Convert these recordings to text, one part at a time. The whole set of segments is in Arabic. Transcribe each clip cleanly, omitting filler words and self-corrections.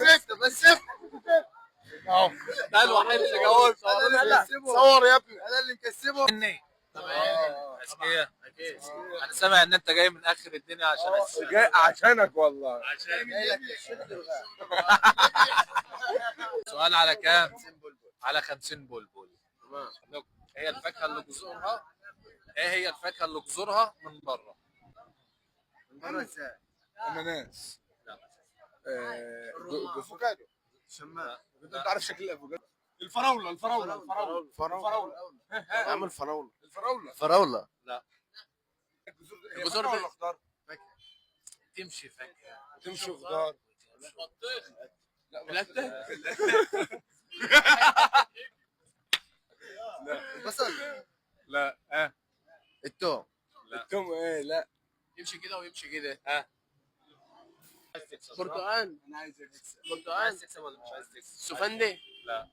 بس اهو ده الوحيد اللي جاوب. صور يا ابني. انا اللي مكسبه. مني اذكياء اكيد. انا سامع ان انت جاي من اخر الدنيا عشان جاي عشانك والله. عشان جاي لك الشد والغاء. سؤال على كام؟ على 50 بلبل. هي الفاكهه اللي جذورها ايه هي الفاكهه اللي جذورها من بره؟ من بره ازاي؟ اناناس. لا. افوكادو. شمام. انت عارف شكل الافوكادو؟ الفراولة. عامل فراوله. فراولة. لا. الجزر ولا خضار؟ تمشي فاكهه تمشي خضار. لا البصل. لا التوم. التوم ايه؟ لا يمشي كده ويمشي كده. برتقال. انا عايز اكسب. عايز تكسب ولا مش عايز تكسب؟ سفندي. لا.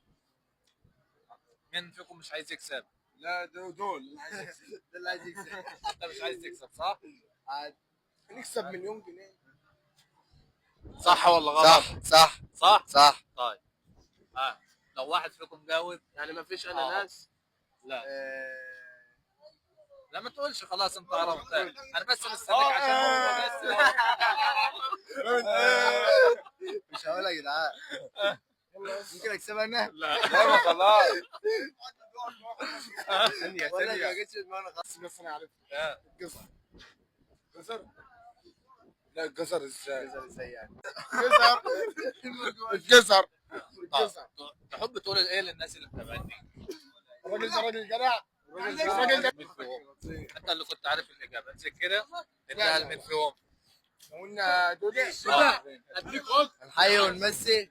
مين فيكم مش عايز يكسب؟ لا دول انا عايز اكسب. ده اللي عايز يكسب. انت مش عايز تكسب صح؟ نكسب مليون جنيه. صح ولا غلط؟ صح. صح؟ طيب. لو واحد فيكم جاوب يعني ما فيش اناناس. لا. لا ما تقولش خلاص انت عرفت. انا بس مستنيك عشان هو بس. مش هقول يا جدعان. ممكن اكسبها انا؟ لا يلا خلاص. ثانية ولا ما جتش في دماغنا خالص. بس انا عارف. الجزر. جزر. لا الجزر ازاي؟ ازاي يعني؟ الجزر. تحب تقول ايه للناس اللي بتابعني؟ الراجل ده راجل جدع. الراجل ده انت اللي كنت عارف الاجابه امسك كده اديها لمين فيهم؟ قلنا دودي. اديك الحي ونمسي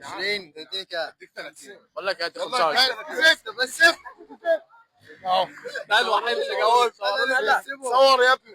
20 دقيقة. اديك 30. بقول لك هات والله 25. بس اهو ده الوحيد اللي جاوب. صور يا ابني.